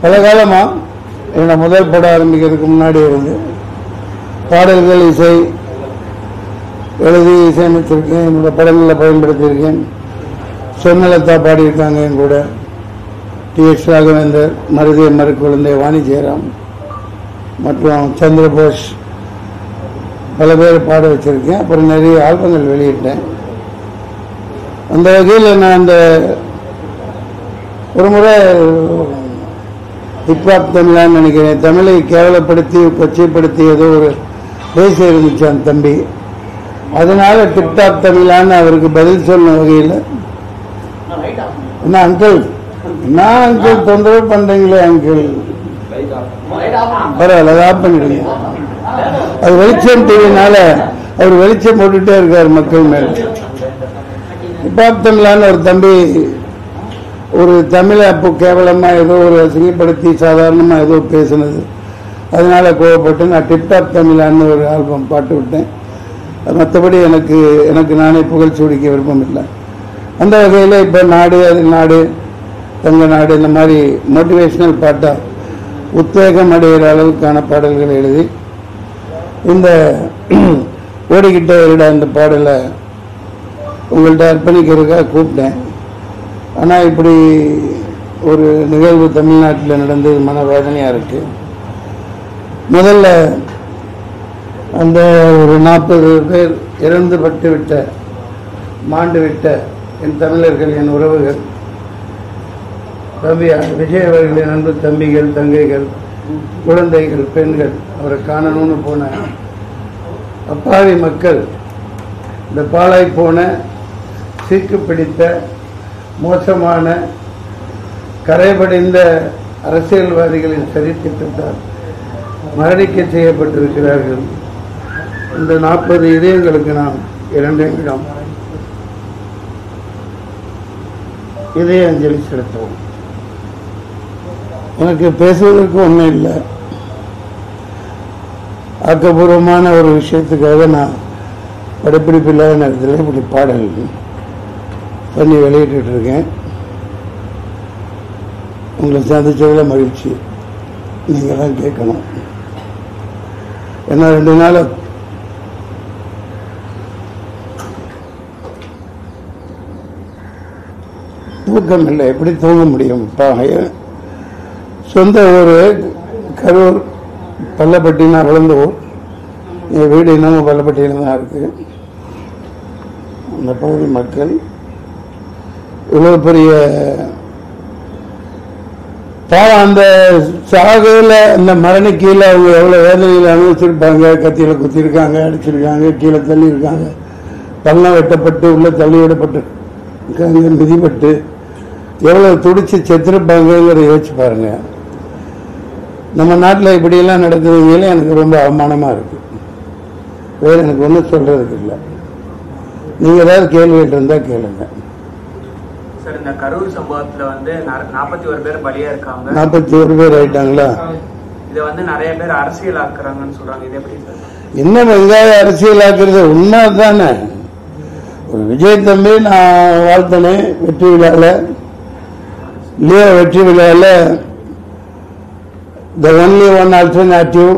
பல காலமாக என்னோட முதல் படம் ஆரம்பிக்கிறதுக்கு முன்னாடி இருந்து பாடல்கள் இசை எழுதி இசையமைச்சிருக்கேன். என்னோட படங்களில் பயன்படுத்தியிருக்கேன். சொன்னலத்தா பாடியிருக்காங்க என் கூட. டி.எஸ். ராகவேந்தர், மருதிய மறுக்குழந்தை, வாணி ஜெயராம் மற்றும் சந்திரபோஸ் பல பேர் பாட வச்சிருக்கேன். அப்புறம் நிறைய ஆல்பங்கள் வெளியிட்டேன். அந்த வகையில் நான் அந்த ஒரு முறை ஹிப்ஹாப் தமிழான்னு நினைக்கிறேன், தமிழை கேவலப்படுத்தி கொச்சைப்படுத்தி ஏதோ ஒரு பேச இருந்துச்சு அந்த தம்பி. அதனால டிப்டாப் தமிழான்னு அவருக்கு பதில் சொன்ன வகையில், என்ன அங்கிள், நான் அங்கிள் தொந்தரவு பண்றீங்களே அங்கிள், பரவாயில்ல அதை ஆஃப் பண்ணிடுங்க. அது வெளிச்சம் டிவினால அவர் வெளிச்சம் போட்டுட்டே இருக்கார் மக்கள் மேல. ஹிப்ஹாப் தமிழான்னு ஒரு தம்பி ஒரு தமிழை அப்போ கேவலமாக ஏதோ ஒரு அசிங்கப்படுத்தி சாதாரணமாக ஏதோ பேசுனது, அதனால கோவப்பட்டு நான் டிப்டாப் தமிழான்னு ஒரு ஆல்பம் பாட்டு விட்டேன். மற்றபடி எனக்கு நானே புகழ் சூடிக்க விருப்பம் இல்லை. அந்த வகையில் இப்போ நாடு அது நாடு தங்க நாடு இந்த மாதிரி மோட்டிவேஷனல் பாட்டாக உத்வேகம் அடைகிற அளவுக்கான பாடல்களை எழுதி இந்த ஓடிக்கிட்ட இருட அந்த பாடலை உங்கள்கிட்ட அர்ப்பணிக்கிறதுக்காக கூப்பிட்டேன். ஆனால் இப்படி ஒரு நிகழ்வு தமிழ்நாட்டில் நடந்தது மனவேதனையாக இருக்குது. முதல்ல அந்த ஒரு 40 பேர் இறந்து பட்டு விட்ட மாண்டு விட்ட என் தமிழர்கள், என் உறவுகள், தம்பி விஜய் அவர்களின் அன்பு தம்பிகள், தங்கைகள், குழந்தைகள், பெண்கள், அவரை காணணும்னு போன அப்பாவி மக்கள், இந்த பாழாய் போன சீக்கு பிடித்த மோசமான கரைபடைந்த அரசியல்வாதிகளின் சதித்திட்டத்தால் மரணிக்க செய்யப்பட்டிருக்கிறார்கள். இந்த 40 இதயங்களுக்கு நாம் 2 நிமிடம் இதய அஞ்சலி செலுத்துவோம். எனக்கு பேசுவதற்கு ஒன்றும் இல்லை. ஆக்கப்பூர்வமான ஒரு விஷயத்துக்காக நான் படப்பிடிப்பு இல்லாத நேரத்தில் இப்படி பாடல் பண்ணி வெளியிட்டு இருக்கேன். உங்களை சந்திச்சதில் மகிழ்ச்சி. நீங்கள் தான் கேட்கணும். ஏன்னா 2 நாள் தூக்கம் இல்லை. எப்படி தூங்க முடியும்? சொந்த ஊர் கரூர், பள்ளப்பட்டினா வளர்ந்த ஊர். என் வீடு இன்னமும் பள்ளப்பட்டியில் தான் இருக்கு. அந்த பகுதி மக்கள் இவ்வளோ பெரிய பாவம். அந்த சாகையில் அந்த மரணிக்கையில் அவங்க எவ்வளோ வேதனையில் அனுபவிச்சிருப்பாங்க. கத்தியில் குத்திருக்காங்க, அடிச்சிருக்காங்க, கீழே தள்ளியிருக்காங்க, பள்ளம் வெட்டப்பட்டு உள்ளே தள்ளி விடப்பட்டு மிதிப்பட்டு எவ்வளோ துடிச்சு செத்துருப்பாங்கிறத யோசிச்சு பாருங்க. நம்ம நாட்டில் இப்படியெல்லாம் நடக்குதுங்களே எனக்கு ரொம்ப அவமானமாக இருக்கு. வேறு எனக்கு ஒன்றும் சொல்றதுக்கு இல்லை. நீங்கள் ஏதாவது கேள்விகள் இருந்தால் கேளுங்க. சார், இந்த கரூர் சம்பவத்தில் வந்து 41 பேர் பலியா இருக்காங்க. 41 பேர் ஆயிட்டாங்களா? இதை வந்து நிறைய பேர் அரசியல் ஆக்குறாங்கன்னு சொல்றாங்க. இது எப்படி சார்? என்ன வெங்காய அரசியல் ஆக்குறது? உண்மை தானே. ஒரு விஜய் தம்பி நான் வாழ்த்தனேன் வெற்றி விழாவில், இல்லையா? வெற்றி விழாவில் த ஒன்லி ஒன் ஆல்டர்னேட்டிவ்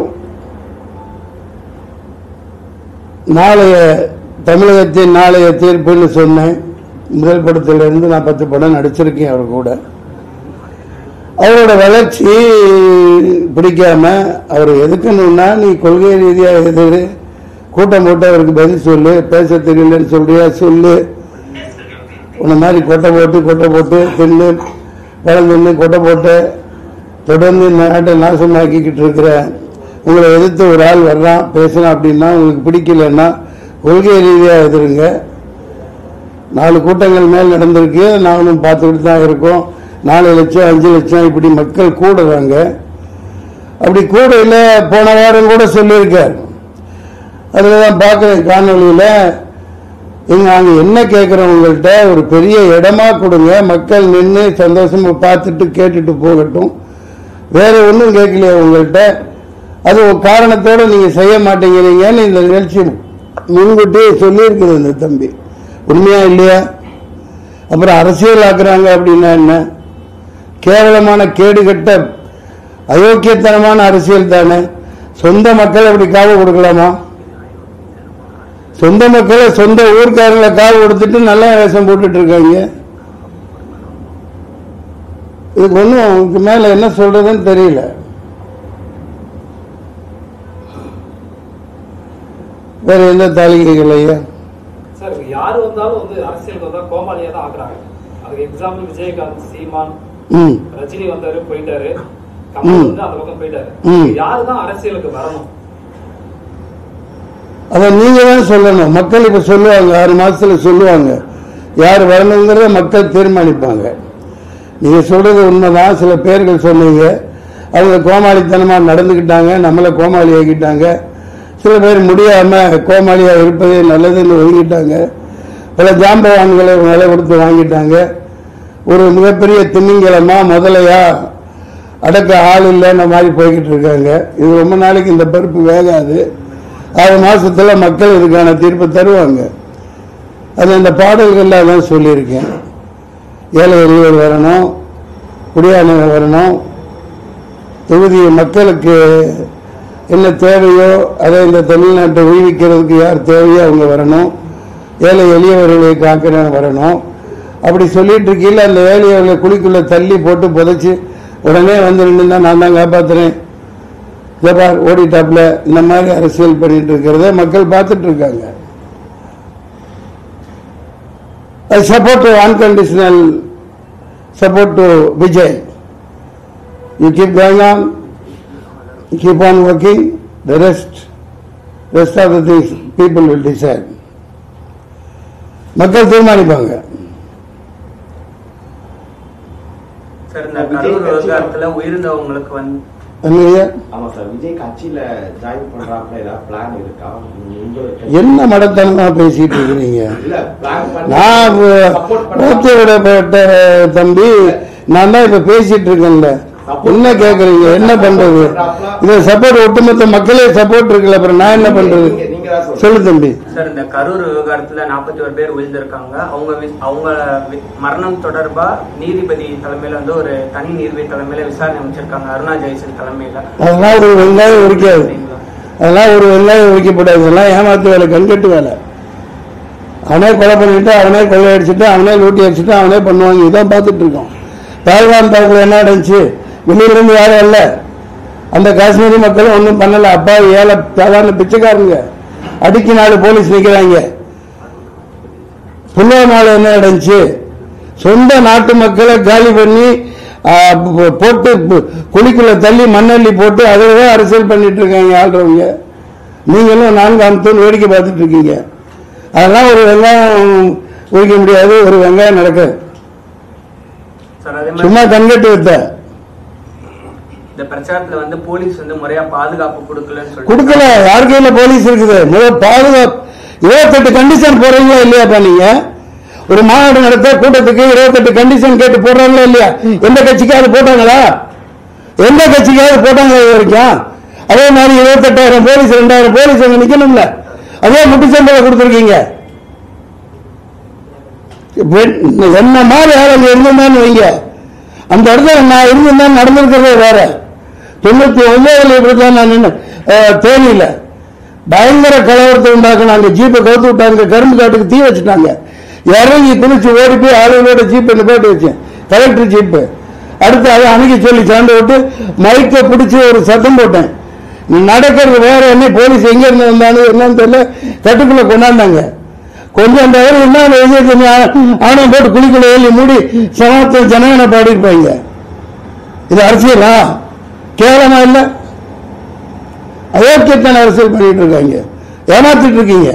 நாளைய தமிழகத்தின் நாளைய தீர்ப்புன்னு சொன்னேன். முதல் படத்திலிருந்து நான் 10 படம் நடிச்சிருக்கேன் அவர் கூட. அவரோட வளர்ச்சி பிடிக்காம அவர் எதுக்கணும்னா, நீ கொள்கை ரீதியாக எதிர் கூட்டம் போட்டு அவருக்கு பதில் சொல்லு, பேச தெரியலன்னு சொல்றியா சொல்லு, உன்ன மாதிரி கொட்டை போட்டு தின்னு வளர்ந்து கொட்டை போட்டு தொடர்ந்து இந்த நாட்டை நாசமாக்கிக்கிட்டு இருக்கிற உங்களை எதிர்த்து ஒரு ஆள் வர்றான் பேசலாம் அப்படின்னா உங்களுக்கு பிடிக்கலன்னா கொள்கை ரீதியாக எதிருங்க. 4 கூட்டங்கள் மேல் நடந்திருக்கு, நானும் பார்த்துக்கிட்டு தான் இருக்கோம். 4 லட்சம் 5 லட்சம் இப்படி மக்கள் கூடுறாங்க. அப்படி கூடையில் போன வாரம் கூட சொல்லியிருக்கார். அதில் தான் பார்க்குறேன் காணொலியில். நாங்கள் என்ன கேட்குறவங்கள்ட்ட ஒரு பெரிய இடமா கொடுங்க, மக்கள் நின்று சந்தோஷமாக பார்த்துட்டு கேட்டுட்டு போகட்டும், வேற ஒன்றும் கேட்கலையே உங்கள்கிட்ட. அது ஒரு காரணத்தோடு நீங்கள் செய்ய மாட்டேங்கிறீங்கன்னு இந்த நிகழ்ச்சி முன்கூட்டியே சொல்லியிருக்குது இந்த தம்பி. உண்மையா இல்லையா? அப்புறம் அரசியல் ஆக்குறாங்க அப்படின்னா என்ன? கேவலமான கேடுகட்ட அயோக்கியத்தனமான அரசியல் தானே. சொந்த மக்கள் அப்படி காவு கொடுக்கலாமா? சொந்த மக்களை சொந்த ஊர்க்காரங்களை காவு கொடுத்துட்டு நல்ல வேஷம் போட்டுட்டு இருக்காங்க. இதுக்கு ஒன்றும் மேல என்ன சொல்றதுன்னு தெரியல. வேற எந்த தாலிகைகள் ஐயா? சார் யாரு வந்தாலும் வந்து அரசியலுக்கு வந்தா கோமாளியா தான் ஆக்குறாங்க. அதுக்கு எக்ஸாம்பிள் விஜயகாந்த், சீமான், ரஜினி வந்தாரு போயிட்டாரு, கமல் வந்து அந்த பக்கம் போயிட்டாரு. யாருதான் அரசியலுக்கு வரணும்? அத நீங்க தான் சொல்லணும். மக்கள் இப்ப சொல்லுவாங்க, 6 மாசத்துல சொல்லுவாங்க யார் வரணுங்கிறத மக்கள் தீர்மானிப்பாங்க. நீங்க சொல்றது உண்மைதான். சில பேர்கள் சொன்னீங்க, அவங்க கோமாளித்தனமா நடந்துகிட்டாங்க, நம்மளை கோமாளி ஆக்கிட்டாங்க. சில பேர் முடியாம கோமாளியா இருப்பதே நல்லதுன்னு ஒதுங்கிட்டாங்க. பல ஜாம்பவான்களை விலை கொடுத்து வாங்கிட்டாங்க. ஒரு மிகப்பெரிய திமிங்கலமா முதலையா அடக்க ஆள் இல்லைன்ற மாதிரி போய்கிட்டு இருக்காங்க. இது ரொம்ப நாளைக்கு இந்த பருப்பு வேகாது. 6 மாசத்துல மக்கள் இதுக்கான தீர்ப்பு தருவாங்க. அது இந்த பாடல்கள்ல தான் சொல்லியிருக்கேன். ஏழை எளியவர் வரணும், குடியானவர் வரணும், தொகுதி மக்களுக்கு என்ன தேவையோ அதை இந்த தமிழ்நாட்டை உய்விக்கிறதுக்கு யார் தேவையோ அவங்க வரணும், ஏழை எளியவர்களை காக்கிற வரணும். அப்படி சொல்லிட்டு இருக்கீங்களா, அந்த ஏழையவர்களை குழிக்குள்ள தள்ளி போட்டு புதைச்சு உடனே வந்து நின்று நான் தான் காப்பாத்துறேன் ஜபார் ஓடிட்டாப்ல இந்த மாதிரி அரசியல் பண்ணிட்டு இருக்கிறத மக்கள் பார்த்துட்டு இருக்காங்க. I support unconditional support to Vijay. You keep going on, you keep on working, the rest of the things people will decide. மக்கள் தீர்மானிப்பாங்க. சார் இந்த கரூர் விவகாரத்துல உயிரிழந்தவங்களுக்கு வந்து ஆமா சார், விஜய் கட்சியில ஜாயின் பண்றாப்ல ஏதாவது பிளான் இருக்கா? என்ன மடத்தனமா பேசிட்டு இருக்கிறீங்க? நான் விடப்பட்ட தம்பி, நான் தான் இப்ப பேசிட்டு இருக்கேன்ல, என்ன கேக்குறீங்க? என்ன பண்றது? இத சப்போர்ட் ஒட்டுமொத்த மக்களே சப்போர்ட் இருக்குல்ல, அப்புறம் நான் என்ன பண்றது? சொல்லு தம்பி. சார் இந்த கரூர் விவகாரத்துல 41 பேர் உயிர்ந்திருக்காங்க. அவங்க மரணம் தொடர்பா நீதிபதி தலைமையில வந்து ஒரு தனி நீதிபதி தலைமையில விசாரணை அமைச்சிருக்காங்க, அருணா ஜெயசன் தலைமையில. அதெல்லாம் ஒரு வெங்காயம் உரிக்காது, அதெல்லாம் ஒரு வெங்காயம் உரிக்கப்படாது. இதெல்லாம் ஏமாத்து வேலை, கண்கட்டு வேலை. அவனே கொலை பண்ணிட்டு, அவனே கொள்ளை அடிச்சுட்டு, அவனே லூட்டி அடிச்சுட்டு அவனே பண்ணுவாங்க. இதான் பார்த்துட்டு இருக்கோம். பாகிஸ்தான் தாக்குல என்ன நடந்துச்சு? வெளியிலிருந்து யாரும் இல்ல, அந்த காஷ்மீரி மக்களும் ஒன்றும் பண்ணல. அப்பா ஏழை சாதாரண பிச்சைக்காரங்க, அடிக்கு 4 போலீஸ் நிக்கிறாங்க. புல்வாமால என்ன நடந்துச்சு? சொந்த நாட்டு மக்களை காலி பண்ணி போட்டு குழிக்குள்ள தள்ளி மண்ணள்ளி போட்டு அதில்தான் அரசியல் பண்ணிட்டு இருக்காங்க ஆள்றவங்க. நீங்களும் 4 அம்சம் வேடிக்கை பார்த்துட்டு இருக்கீங்க. அதெல்லாம் ஒரு வெங்காயம் உரிக்க முடியாது, ஒரு வெங்காயம் நடக்க சும்மா கண்கட்டு வைத்த. இந்த பிரச்சாரத்துல வந்து போலீஸ் வந்து முறையா பாதுகாப்பு கொடுக்கல. யார் கையில போலீஸ் இருக்குது? பாதுகாப்பு 28 கண்டிஷன் போடுறீங்களா இல்லையாப்பா? நீங்க ஒரு மாநாடு நடத்த கூட்டத்துக்கு 28 கண்டிஷன் கேட்டு போடுறாங்களா இல்லையா? எந்த கட்சிக்காவது போட்டாங்களா? எந்த கட்சிக்காவது போட்டாங்களா இது வரைக்கும்? அதே மாதிரி 28,000 போலீஸ் 2,000 போலீஸ் அங்க நிக்கணும்ல, அதே முட்டுச்சம்பளை கொடுத்துருக்கீங்க. என்ன மாதிரி யார் அங்க இருந்திருந்தான்னு வைங்க, அந்த இடத்துல நான் இருந்திருந்தேன் நடந்திருக்கிறதே வேற. 99 இப்படித்தான் நான் நின்று தேனியில பயங்கர கலவரத்தை உண்டாக்கணும். அங்க ஜீப்பை கவுத்து விட்டாங்க, கரும்பு காட்டுக்கு தீ வச்சுட்டாங்க. இறங்கி குளிச்சு ஓடி போய் ஆளுகளோட ஜீப்பை நிப்பாட்டி வச்சேன், கலெக்டர் ஜீப்பு. அடுத்து அதை அணுகி சொல்லி சண்டை விட்டு மைக்கை பிடிச்சி ஒரு சத்தம் போட்டேன். நடக்கிறது வேற, என்ன போலீஸ் எங்க இருந்து வந்தாலும் என்னன்னு தெரியல, கட்டுக்குள்ள கொண்டாந்தாங்க. கொஞ்சம் அந்த என்ன ஆணம் போட்டு குளிக்குள்ள ஏறி மூடி சமத்துவ ஜனகனை பாடிருப்பாங்க. இது அரசியலா? கேவலமா இல்ல? அயோக்கியத்தான அரசியல் பண்ணிட்டு இருக்காங்க, ஏமாத்திட்டு இருக்கீங்க.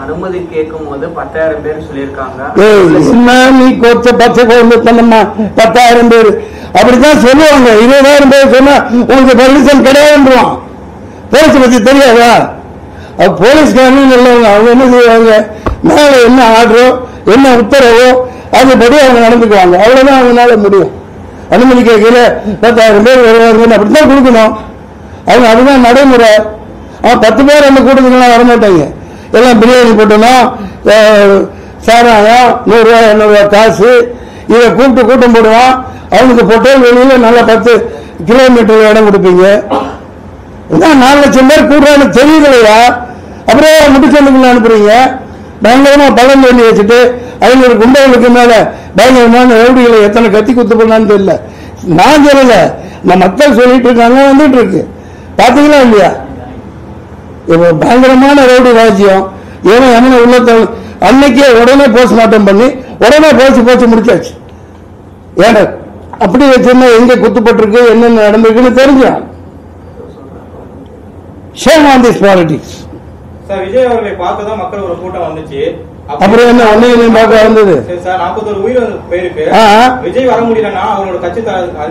அனுமதி கேட்கும் போது 10,000 பேர் சொல்லியிருக்காங்க. நீ கோச்ச பச்சை குழந்தை பண்ணமா 10,000 பேர் அப்படித்தான் சொல்லுவாங்க. 20,000 பேர் சொன்னா உங்களுக்கு பர்மிஷன் கிடையாதுன்றான். போலீஸ் பத்தி தெரியாதா? போலீஸ்காரங்க நல்லவங்க, அவங்க என்ன செய்வாங்க? மேல என்ன ஆர்டரோ என்ன உத்தரவோ அதுபடி அவங்க நடந்துக்குவாங்க. அவ்வளவுதான் அவங்களால முடியும். அனுமதி கேட்கல 10,000 பேர் வருவாங்க, அப்படித்தான் கொடுக்கணும். அவங்க அதுதான் நடைமுறை. 10 பேர் அந்த கூட்டத்துக்குலாம் வரமாட்டாங்க. எல்லாம் பிரியாணி போட்டணும், சாராயம் 100 ரூபாய் 200 ரூபாய் காசு, இதை கூட்டம் போடுவான். அவனுக்கு பொட்டல் வெளியில நல்லா 10 கிலோமீட்டர் இடம் கொடுப்பீங்க. 4 லட்சம் பேர் கூடுறான்னு தெரியலையா? அப்புறம் முடிச்சலுக்குள்ள அனுப்புறீங்க. பயங்கரமா பலன் சொல்லி வச்சுட்டு 500 கும்பலுக்கு மேல பயங்கரமான ரவுடிகளை எத்தனை கத்தி குத்து பண்ணான்னு தெரியல. நான் சொல்லல, நம்ம மக்கள் சொல்லிட்டு இருக்காங்க, வந்துட்டு இருக்கு. பாத்தீங்களா இல்லையா? இப்போ பயங்கரமான ரவுடி ராஜ்யம். ஏன்னா என்ன உள்ளத்தை அன்னைக்கே உடனே போஸ்ட்மார்ட்டம் பண்ணி உடனே போச்சு முடிச்சாச்சு. ஏன்னா அப்படி வச்சிருந்தா எங்க குத்துப்பட்டிருக்கு, என்னென்ன நடந்திருக்குன்னு தெரிஞ்சான். Shame on this politics. Sir, Vijay அவர்களை பார்க்க தான் மக்கள் ஒரு கூட்டம் வந்துச்சு. அப்புறம் என்ன ஒன்னையும் பார்க்க வந்தது? சார், 41 உயிர் போயிருக்கு. விஜய் வர முடியலன்னா அவங்களோட கட்சி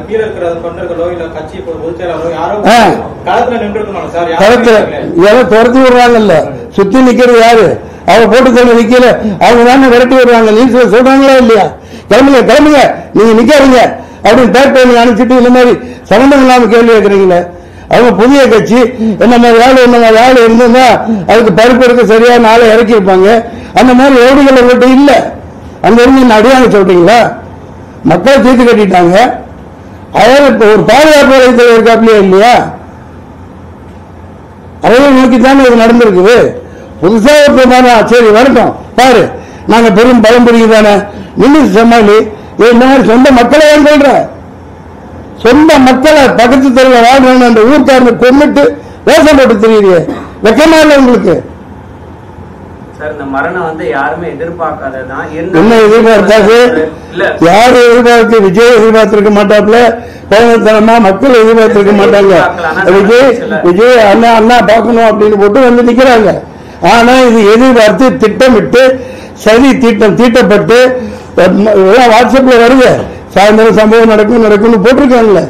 கீழே இருக்கிற தொண்டர்களோ இல்ல கட்சி பொதுச் செயலாளரோ யாரோ களத்துல நின்று இருக்கணும் சார். களத்துல யாரோ துரத்தி விடுறாங்கல்ல, சுத்தி நிக்கிறது யாரு? அவங்க போட்டு தள்ள நிக்கல, அவங்க தானே விரட்டி விடுறாங்க. நியூஸ்ல சொல்றாங்களா இல்லையா? கிளம்புங்க நீங்க நிக்காதீங்க அப்படின்னு பேக் பண்ணி அனுப்பிச்சுட்டு இந்த மாதிரி சம்பந்தம் இல்லாம கேள்வி கேட்கறீங்களே. அவங்க புதிய கட்சி என்ன மாதிரி ஆள் இருந்தா அதுக்கு பருப்பு எடுக்க சரியா நாளை இறக்கி இருப்பாங்க. அந்த மாதிரி ரவுடிகள் உங்கள்கிட்ட இல்ல. அங்க இருந்து அடியாங்க சொல்றீங்களா? மக்களை தீர்த்து கட்டிட்டாங்க. அதாவது இப்ப ஒரு பாதுகாப்பு வளையத்தில் இருக்காப்லையா இல்லையா? அதையே நோக்கித்தானே இது நடந்திருக்குது. புதுசா சரி வரட்டும் பாரு, நாங்க பெரும் பலம் புரியுதானே நின்று சமாளி. இந்த மாதிரி சொந்த மக்களை ஏன் சொல்ற? சொந்த மக்களை பக்கத்து தெருவில் வாழ்றாங்க அந்த ஊர்க்காரனை கொண்டுட்டு வேஷம் போட்டு தெரியுது. வெக்கமா இல்லை உங்களுக்கு? சார், இந்த மரணம் வந்து யாருமே எதிர்பார்க்காததான். என்ன எதிர்பார்த்தாது? யாரு எதிர்பார்த்து? விஜய் எதிர்பார்த்திருக்க மாட்டாப்ல. கோபத்தனமா மக்கள் எதிர்பார்த்திருக்க மாட்டாங்க. விஜய் அண்ணா பார்க்கணும் அப்படின்னு போட்டு வந்து நிக்கிறாங்க. ஆனா இது எதிர்பார்த்து திட்டமிட்டு சரி தீட்டப்பட்டு வாட்ஸ்அப்ல வருது. சாயந்தரம் சம்பவம் நடக்கும்னு போட்டிருக்காங்கல்ல.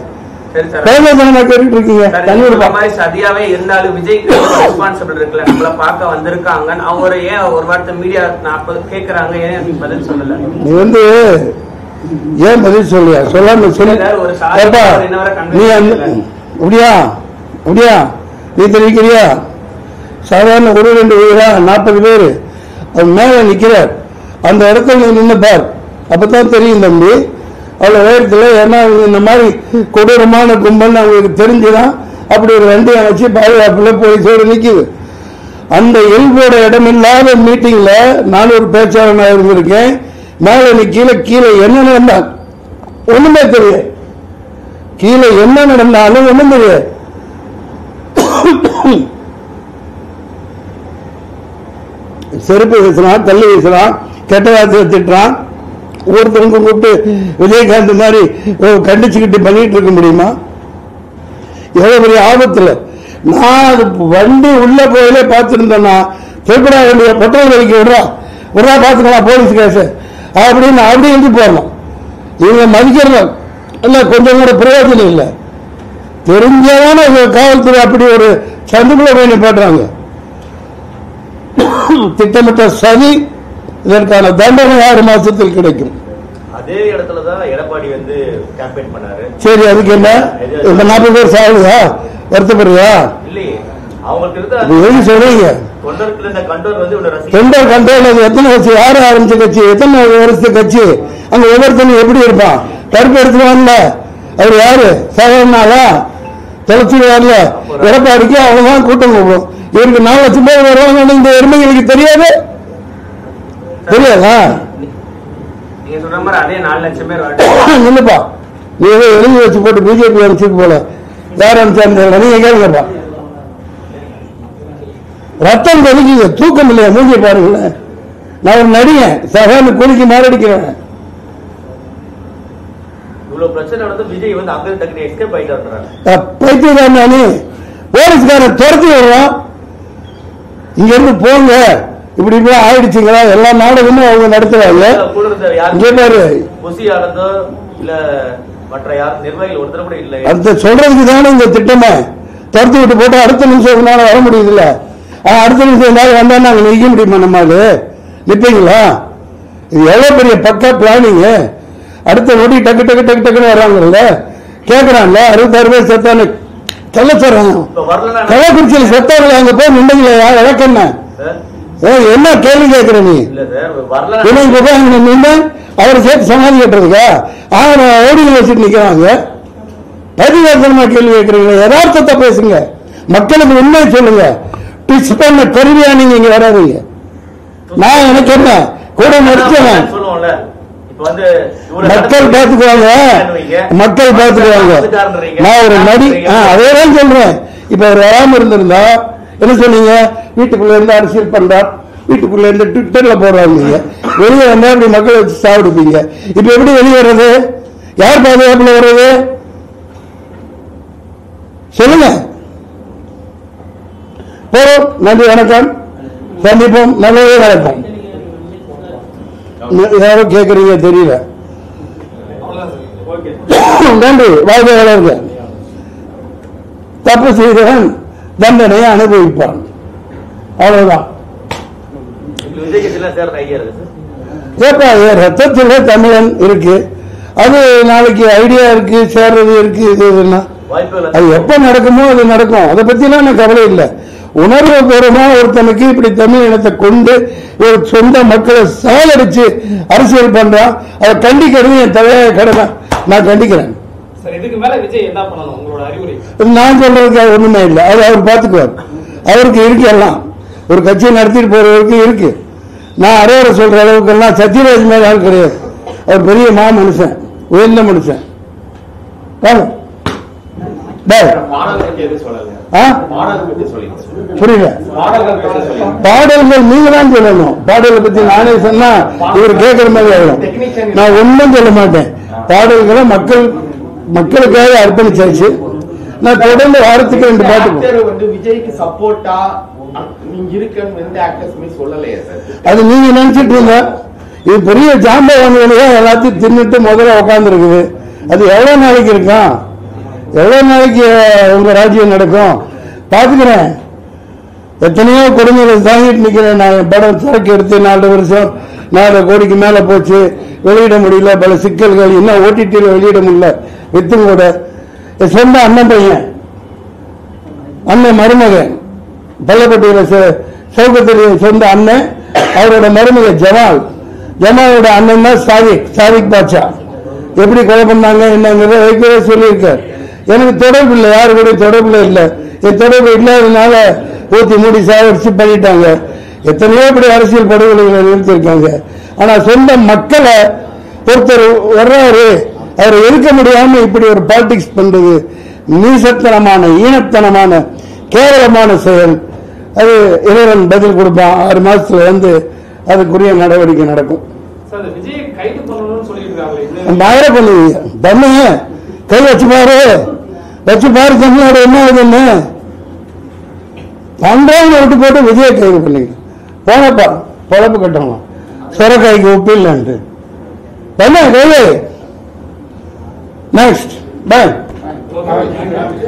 சதியாவே இருந்தாலும் விஜய்க்கு ரெஸ்பான்சிபிள் இருக்குல்ல, நம்மள பார்க்க வந்திருக்காங்க. அவங்க ஏன் ஒரு வார்த்தை மீடியா கேக்குறாங்க, ஏன் பதில் சொல்லல? நீ வந்து ஏன் பதில் சொல்லியா? சொல்லாம சொல்லி நீ அப்படியா நீ தெரிவிக்கிறியா? சாதாரண 1-2 உயிரா 40 பேரு அது மேல நிக்கிறார். அந்த இடத்துல நீ நின்று பார், அப்பதான் தெரியும் தம்பி அவ்வளவு வேகத்துல. ஏன்னா இந்த மாதிரி கொடூரமான கும்பல் அவங்களுக்கு தெரிஞ்சுதான் அப்படி ஒரு வண்டியை வச்சு பாதுகாப்புல போலீஸோடு நிக்குது. அந்த இயல்போட இடமில்லாத மீட்டிங்ல நான் ஒரு பேச்சாளனாக இருந்திருக்கேன். மேல நீ கீழே என்ன நடந்தால் ஒண்ணுமே தெரியாது. கீழே என்ன நடந்தாலும் ஒண்ணும் தெரியாது. செருப்பு வீசுறான், தள்ளி வீசுறான், கெட்ட வார்த்தையை திட்டுறான். ஒருத்தருங்க கூப்பிட்டு விஜயகாந்த் மாதிரி கண்டிச்சுக்கிட்டு பண்ணிட்டு இருக்க முடியுமா? எவ்வளவு பெரிய ஆபத்துல. நான் அது வண்டி உள்ள போயிலே பார்த்திருந்தேன்னா திருப்படா வேண்டிய பொட்டல் வரைக்கும் விடுறா பார்த்துக்கலாம் போலீஸ் கேஸ் அப்படின்னு அப்படி எழுதி போடணும். இவங்க மதிக்கிறத இல்ல, கொஞ்சம் கூட பிரயோஜனம் இல்லை. தெரிஞ்சதான காவல்துறை அப்படி ஒரு சந்துக்குள்ள போய் போடுறாங்க. திட்டமிட்ட சதி. இதற்கான தண்டனை 6 மாசத்தில் கிடைக்கும். அதே இடத்துலதான் எடப்பாடி வந்து கேம்பெயின் பண்ணாரு. சரி, அதுக்கு என்ன? இந்த 40 பேர் சாகுதா? வருத்தப்படுறியா? அவங்களுக்கு சொல்றீங்க தொண்டர் கண்ட்ரோல். அது எத்தனை கட்சி? யாரு ஆரம்பிச்ச கட்சி? எத்தனை வருஷத்து கட்சி? அங்க ஒவ்வொருத்தனும் எப்படி இருப்பான்? கருப்பு எடுத்துவான்ல, அவர் யாரு? சாதாரணாலா? தொலைச்சிடுவார்ல. எடப்பாடிக்கு அவ்வளவுதான் கூட்டம் கூப்பிடும். இவருக்கு 4 லட்சம் பேர் வருவாங்க. இந்த எருமைகளுக்கு தெரியாதா? நீங்க சொல்ற மாதிரி அதே 4 லட்சம் பேர் இல்லப்பா. நீ ஏதோ எழுதி வச்சு போட்டு பிஜேபி அனுப்பிச்சு போல. யார் அனுப்பிச்சா நீங்க கேளுங்கப்பா. ரத்தம் கொதிக்குது, தூக்கம் இல்லையா? மூஞ்சி பாருங்களேன். நான் ஒரு நடிகன், சகான்னு கூலிக்கு மாரடிக்கிறேன். இவ்வளவு பிரச்சனை நடந்து விஜய் வந்து அங்க டக்குனு எஸ்கேப் ஆயிட்டாரு. பைத்தியக்காரன் நானு. போலீஸ்காரன் துரத்தி வருவான். இங்க இருந்து போங்க, இப்படி இப்படி ஆயிடுச்சுங்களா? எல்லா நாடகமும் அவங்க நடத்துறாங்க. அந்த சொல்றதுக்கு தானே இந்த திட்டமே. துரத்தி விட்டு போட்டு அடுத்த நிமிஷம் வர முடியுது இல்ல? அடுத்த நிமிஷம் வந்தா நாங்க நிக்க முடியுமா? நம்மால நிப்பீங்களா? இது எவ்வளவு பெரிய பக்கா பிளானிங். அடுத்த நொடி டக்கு டக்கு டக்கு டக்குன்னு வர்றாங்கல்ல, கேக்குறாங்கல்ல. 66 பேர் செத்தானு சொல்ல சொல்றாங்க. கள்ளக்குறிச்சியில் செத்தார்கள் அங்க போய் நின்றீங்களா? இழக்கண்ண என்ன கேள்வி கேட்கிற நீ? நின்று அவரை சேர்த்து சமாதி கட்டுறதுக்கா? அவரை ஓடியில் வச்சுட்டு நிக்கிறாங்க. பதிவாசனமா கேள்வி கேட்கறீங்க. யதார்த்தத்தை பேசுங்க, மக்களுக்கு உண்மையை சொல்லுங்க. ட்விஸ்ட் பண்ண கருவியா நீங்க இங்க வராதீங்க. நான் எனக்கு என்ன கூட நடிச்சேன். மக்கள் பார்த்துக்குவாங்க, மக்கள் பார்த்துக்குவாங்க. நான் ஒரு நடி, அதேதான் சொல்றேன். இப்ப அவர் வராம இருந்திருந்தா என்ன சொன்னீங்க? வீட்டுக்குள்ள இருந்து அரசியல் பண்றார், வீட்டுக்குள்ள இருந்து ட்விட்டர்ல போடுறாங்க. வெளியே வந்தா இப்படி மக்களை வச்சு சாப்பிடுப்பீங்க. இப்ப எப்படி வெளியே வர்றது? யார் பாதுகாப்புல வர்றது? சொல்லுங்க. போறோம். நன்றி, வணக்கம், சந்திப்போம். நல்லதே நடக்கும். யாரும் கேட்கறீங்க தெரியல. நன்றி. வாழ்க்கை வளர்க. தப்பு செய்தவன் தண்டனையை அனுபவிப்பான். அவ்வளவுதான். ரத்தத்தில் தமிழன் இருக்கு. அது நாளைக்கு ஐடியா இருக்கு, சேர்றது இருக்கு. இது அது எப்ப நடக்குமோ அது நடக்கும். அதை பத்தி எல்லாம் எனக்கு கவலை இல்லை. உணர்வு பூர்வமா ஒருத்தனுக்கு இப்படி தமிழ் இனத்தை கொண்டு ஒரு சொந்த மக்களை சாலடிச்சு அரசியல் பண்றான். அதை கண்டிக்கிறது என் தலையாய கடமை. நான் கண்டிக்கிறேன். நான் சொல்றதுக்கு ஒண்ணுமே இல்லை. அது அவர் பார்த்துக்குவார். அவருக்கு இருக்கு எல்லாம். ஒரு கட்சியை நடத்திட்டு போறவருக்கு இருக்கு. நான் அரைவரை சொல்ற அளவுக்கு எல்லாம் சத்யராஜ் மேல ஆள் கிடையாது. அவர் பெரிய மா மனுஷன், உயர்ந்த மனுஷன். புரியல. பாடல்கள் நீங்க தான் சொல்லணும். பாடலை பத்தி நானே சொன்னா இவர் கேட்கிற மாதிரி ஆகும். நான் ஒன்னும் சொல்ல மாட்டேன். பாடல்களை மக்களுக்காக அர்ப்பணிச்சாச்சு. நான் தொடர்ந்து வாரத்துக்கு 2 பாட்டு. விஜய்க்கு சப்போர்ட்டா அது நீங்க நினைச்சிட்டு இருந்தா இது பெரிய ஜாம்பவான்களா எல்லாத்தையும் தின்னுட்டு முதல்ல உட்கார்ந்து இருக்குது. அது எவ்வளவு நாளைக்கு இருக்கான்? எவ்வளவு நாளைக்கு உங்க ராஜ்யம் நடக்கும்? பாத்துக்கிறேன். எத்தனையோ கொடுமைகளை தாங்கிட்டு நிக்கிறேன். நான் படம் சரக்கு எடுத்து 4 வருஷம் 4 கோடிக்கு மேல போச்சு. வெளியிட முடியல. பல சிக்கல்கள். இன்னும் ஓடிடியில் வெளியிட முடியல. வித்தும் கூட சொந்த அண்ணன் பையன், அண்ணன் மருமகன், பள்ளப்பட்டியில சௌகத்திரிய சொந்த அண்ணன், அவரோட மருமக ஜமால், ஜமாலோட அண்ணன் தான் சாதிக் பாட்சா. எப்படி கொலை பண்ணாங்க என்னங்கிறத வைக்கவே சொல்லியிருக்கார். எனக்கு தொடர்பு இல்லை, யாரு கூட தொடர்புல இல்லை. என் தொடர்பு இல்லாததுனால ஊத்தி மூடி சாவடிச்சு பண்ணிட்டாங்க. எத்தனையோ இப்படி அரசியல் படுகொலைகளை நிறுத்திருக்காங்க. ஆனா சொந்த மக்களை ஒருத்தர் வர்றாரு, அவரை இருக்க முடியாம இப்படி ஒரு பாலிடிக்ஸ் பண்றது நீசத்தனமான, ஈனத்தனமான, கேவலமான செயல். அது இறைவன் பதில் கொடுப்பான். 6 மாசத்துல அதுக்குரிய நடவடிக்கை நடக்கும். பண்ணுவீங்க பண்ணுங்க. கை வச்சு பாரு தமிழ்நாடு என்ன ஆகுதுன்னு பண்றவங்க விட்டு போட்டு விஜய கைது பண்ணீங்க. போனப்பா பொழப்பு கட்டணும். சொரக்காய்க்கு உப்பு இல்லைன்ட்டு பண்ண கைது. நெக்ஸ்ட் பாய்.